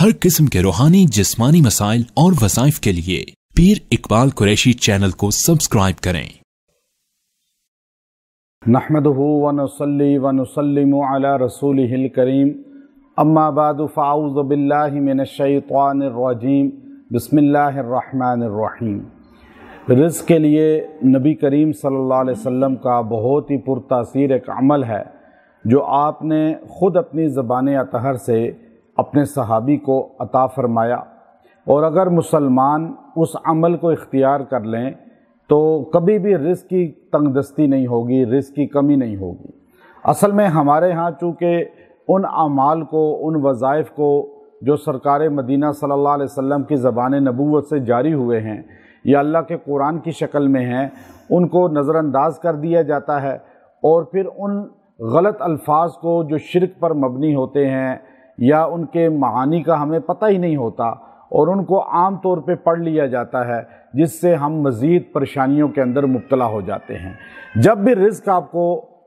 हर किस्म के रूहानी जिस्मानी मसाइल और वज़ाइफ के लिए पीर इकबाल कुरैशी चैनल को सब्सक्राइब करें। नहमदुहु व नुसल्ली व नुसल्लिमु अला रसूलिहिल करीम अम्मा बादु फ़अऊज़ु बिल्लाहि मिनश शैतानिर रजीम बिस्मिल्लाहिर रहमानिर रहीम। रिज़्क़ के लिए नबी करीम सल्लल्लाहु अलैहि वसल्लम का बहुत ही पुरतासीर एक अमल है जो आपने ख़ुद अपनी ज़बान अतहर से अपने सहाबी को अता फ़रमाया। और अगर मुसलमान उस अमल को इख्तियार कर लें तो कभी भी रिज़्क़ की तंगदस्ती नहीं होगी, रिज़्क़ की कमी नहीं होगी। असल में हमारे यहाँ चूँकि उन अमाल को, उन वज़ाइफ को जो सरकार मदीना सल्लल्लाहु अलैहि वसल्लम की ज़बान नबूवत से जारी हुए हैं या अल्लाह के कुरान की शक्ल में हैं, उनको नज़रअंदाज कर दिया जाता है और फिर उन गलत अल्फाज को जो शिरक पर मबनी होते हैं या उनके मानी का हमें पता ही नहीं होता और उनको आम तौर पे पढ़ लिया जाता है, जिससे हम मज़ीद परेशानियों के अंदर मुब्तला हो जाते हैं। जब भी रिज़्क़ आपको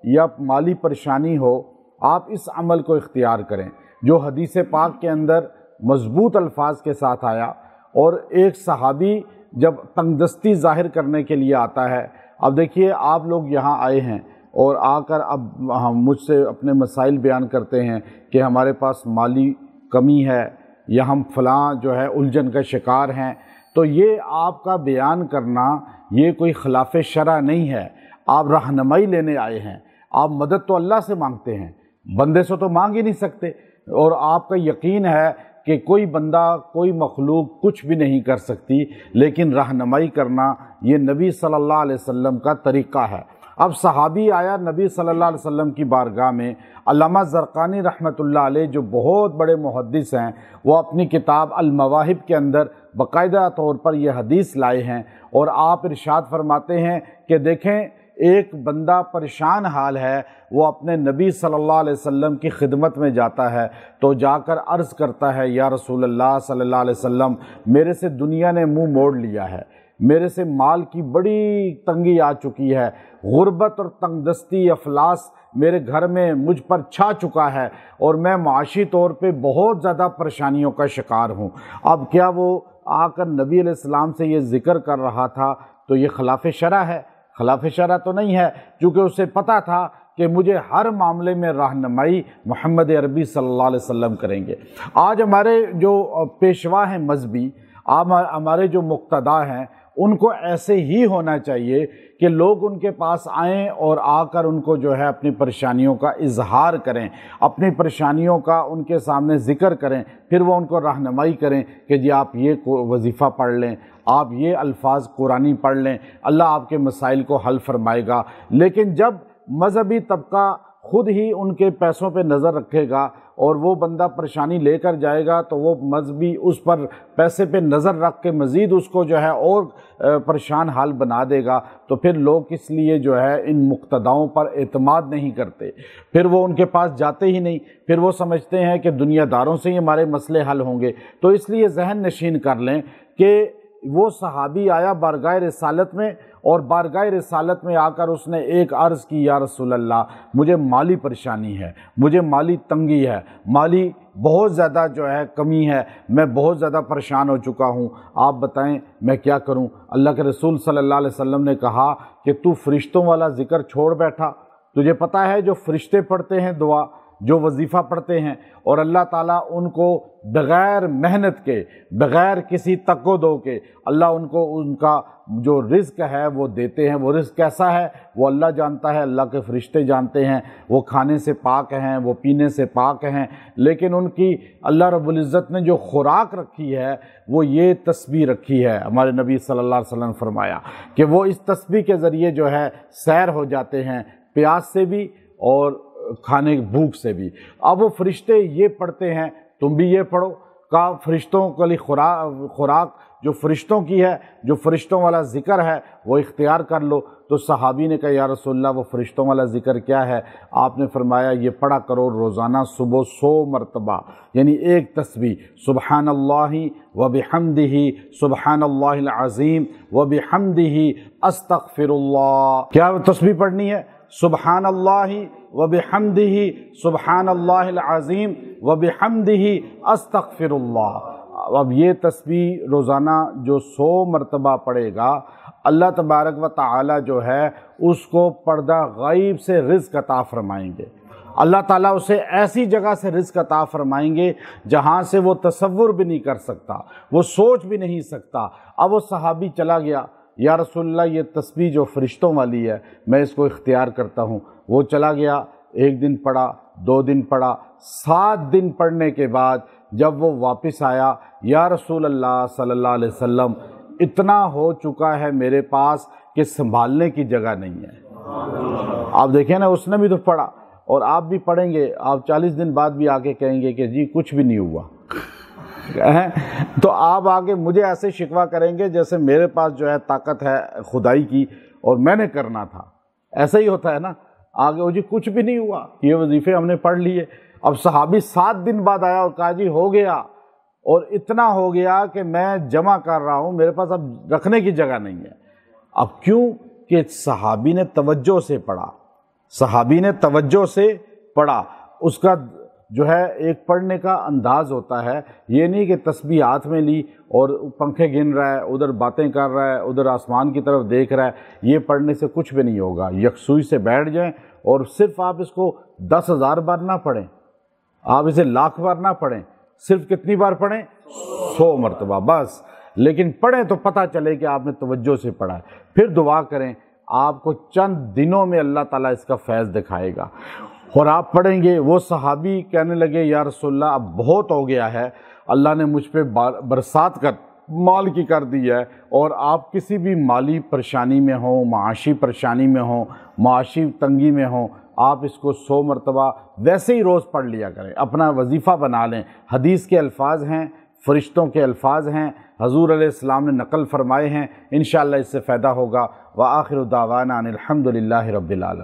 या माली परेशानी हो, आप इस अमल को इख्तियार करें जो हदीस पाक के अंदर मज़बूत अल्फाज के साथ आया। और एक सहाबी जब तंगदस्ती ज़ाहिर करने के लिए आता है, अब देखिए आप लोग यहाँ आए हैं और आकर अब हम मुझसे अपने मसाइल बयान करते हैं कि हमारे पास माली कमी है या हम फ़लाँ जो है उलझन का शिकार हैं, तो ये आपका बयान करना ये कोई खिलाफ़ शरअ नहीं है। आप रहनुमाई लेने आए हैं, आप मदद तो अल्लाह से मांगते हैं, बंदे से तो मांग ही नहीं सकते। और आपका यकीन है कि कोई बंदा, कोई मखलूक कुछ भी नहीं कर सकती, लेकिन रहनुमाई करना ये नबी सल्लल्लाहु अलैहि वसल्लम का तरीक़ा है। अब सहाबी आया नबी सल्लल्लाहु अलैहि वसल्लम की बारगाह में। अल्लामा ज़रक़ानी रहमतुल्लाह अलैह जो बहुत बड़े मुहद्दिस हैं, वो अपनी किताब अल-मवाहिब के अंदर बाकायदा तौर पर यह हदीस लाए हैं और आप इरशाद फरमाते हैं कि देखें, एक बंदा परेशान हाल है, वो अपने नबी सल्लल्लाहु अलैहि वसल्लम की खिदमत में जाता है तो जाकर अर्ज़ करता है, या रसूलल्लाह सल्लल्लाहु अलैहि वसल्लम, मेरे से दुनिया ने मुंह मोड़ लिया है, मेरे से माल की बड़ी तंगी आ चुकी है, गुर्बत और तंगदस्ती अफलास मेरे घर में मुझ पर छा चुका है और मैं माशी तौर पे बहुत ज़्यादा परेशानियों का शिकार हूँ। अब क्या वो आकर नबी अलैहिस्सलाम से ये ज़िक्र कर रहा था तो ये खिलाफ़ शरअ है? खिलाफ़ शरअ तो नहीं है, क्योंकि उसे पता था कि मुझे हर मामले में रहनुमाई मोहम्मद अरबी सल्लल्लाहु अलैहि वसल्लम करेंगे। आज हमारे जो पेशवा हैं मजहबी, हमारे जो मुक्तदा हैं, उनको ऐसे ही होना चाहिए कि लोग उनके पास आएं और आकर उनको जो है अपनी परेशानियों का इजहार करें, अपनी परेशानियों का उनके सामने ज़िक्र करें, फिर वो उनको रहनुमाई करें कि जी आप ये वजीफ़ा पढ़ लें, आप ये अल्फाज कुरानी पढ़ लें, अल्लाह आपके मसाइल को हल फरमाएगा। लेकिन जब मजहबी तबका खुद ही उनके पैसों पे नज़र रखेगा और वो बंदा परेशानी लेकर जाएगा तो वो मजहबी उस पर पैसे पे नज़र रख के मज़ीद उसको जो है और परेशान हाल बना देगा, तो फिर लोग इसलिए जो है इन मुक्तदाओं पर एतमाद नहीं करते, फिर वो उनके पास जाते ही नहीं, फिर वो समझते हैं कि दुनियादारों से ही हमारे मसले हल होंगे। तो इसलिए जहन नशीन कर लें कि वो सहाबी आया बारगाह रिसालत में और बारगाह रिसालत में आकर उसने एक अर्ज़ की, या रसूल अल्लाह, मुझे माली परेशानी है, मुझे माली तंगी है, माली बहुत ज़्यादा जो है कमी है, मैं बहुत ज़्यादा परेशान हो चुका हूँ, आप बताएं मैं क्या करूँ। अल्लाह के रसूल सल्लल्लाहु अलैहि वसल्लम ने कहा कि तू फ़रिश्तों वाला ज़िक्र छोड़ बैठा। तुझे पता है जो फ़रिश्ते पढ़ते हैं दुआ, जो वजीफ़ा पढ़ते हैं, और अल्लाह ताला उनको बग़ैर मेहनत के, बग़ैर किसी तको-दो के अल्लाह उनको उनका जो रिज़्क़ है वो देते हैं। वो रिज़्क़ कैसा है वो अल्लाह जानता है, अल्लाह के फ़रिश्ते जानते हैं। वो खाने से पाक हैं, वो पीने से पाक हैं, लेकिन उनकी अल्लाह रब्बुल इज़्ज़त ने जो खुराक रखी है वो ये तस्बीह रखी है। हमारे नबी सल्लल्लाहु अलैहि वसल्लम ने फरमाया कि वो इस तस्बीह के ज़रिए जो है सैर हो जाते हैं, प्यास से भी और खाने भूख से भी। अब वो फरिश्ते ये पढ़ते हैं, तुम भी ये पढ़ो। का फरिश्तों के लिए खुराक जो फरिश्तों की है, जो फरिश्तों वाला ज़िक्र है वो इख्तियार कर लो। तो सहाबी ने कहा, या रसूलल्लाह, वो फरिश्तों वाला ज़िक्र क्या है? आपने फरमाया, ये पढ़ा करो रोज़ाना सुबह 100 मरतबा, यानी एक तस्बीह, सुबहानल्लाहि व बिहम्दिही सुबहानल्लाहिल अज़ीम व बिहम्दिही अस्तग़फिरुल्लाह। क्या तस्बीह पढ़नी है? सुबहानल्लाहि व बिहम्दिही सुबहानल्लाहिल अज़ीम व बिहम्दिही अस्तगफिरुल्लाह। अब ये तस्बीह रोज़ाना जो 100 मरतबा पढ़ेगा, अल्लाह तबारक व तआला जो है उसको पर्दा गायब से रिज़्क़ अता फरमाएंगे। अल्लाह ताला उसे ऐसी जगह से रिज़्क़ अता फरमाएंगे जहाँ से वो तसव्वुर भी नहीं कर सकता, वो सोच भी नहीं सकता। अब वो सहाबी चला गया, या रसूलल्लाह ये तस्बीह जो फरिश्तों वाली है मैं इसको इख्तियार करता हूँ। वो चला गया, 1 दिन पढ़ा, 2 दिन पढ़ा, 7 दिन पढ़ने के बाद जब वो वापस आया, या रसूल अल्लाह सल्लल्लाहु अलैहि वसल्लम इतना हो चुका है मेरे पास कि संभालने की जगह नहीं है। आप देखें ना, उसने भी तो पढ़ा और आप भी पढ़ेंगे, आप 40 दिन बाद भी आके कहेंगे कि जी कुछ भी नहीं हुआ तो आप आगे मुझे ऐसे शिकवा करेंगे जैसे मेरे पास जो है ताकत है खुदाई की और मैंने करना था। ऐसा ही होता है ना, आगे वो जी कुछ भी नहीं हुआ, ये वजीफे हमने पढ़ लिए। अब सहाबी 7 दिन बाद आया और कहा जी हो गया, और इतना हो गया कि मैं जमा कर रहा हूँ, मेरे पास अब रखने की जगह नहीं है। अब क्यों कि सहाबी ने तवज्जो से पढ़ा, सहाबी ने तवज्जो से पढ़ा। उसका जो है एक पढ़ने का अंदाज़ होता है, ये नहीं कि तस्बीह हाथ में ली और पंखे गिन रहा है, उधर बातें कर रहा है, उधर आसमान की तरफ देख रहा है। ये पढ़ने से कुछ भी नहीं होगा। यकसुई से बैठ जाएं और सिर्फ आप इसको 10,000 बार ना पढ़ें, आप इसे लाख बार ना पढ़ें, सिर्फ कितनी बार पढ़ें? 100 मरतबा बस। लेकिन पढ़ें तो पता चले कि आपने तवज्जो से पढ़ा है। फिर दुआ करें, आपको चंद दिनों में अल्लाह ताला इसका फैज़ दिखाएगा। और आप पढ़ेंगे, वो सहाबी कहने लगे या रसूलल्लाह अब बहुत हो गया है, अल्लाह ने मुझ पे बरसात कर माल की कर दी है, और आप किसी भी माली परेशानी में हो, माशी परेशानी में हो, माशी तंगी में हो, आप इसको 100 मरतबा वैसे ही रोज़ पढ़ लिया करें, अपना वजीफ़ा बना लें। हदीस के अल्फाज हैं, फ़रिश्तों के अल्फाज हैं, हज़ूर अलैहिस्सलाम ने नकल फरमाए हैं। इंशाअल्लाह इससे फ़ायदा होगा। व आखिरु दावाना अनिल हम्दुलिल्लाहि रब्बिल आलमीन।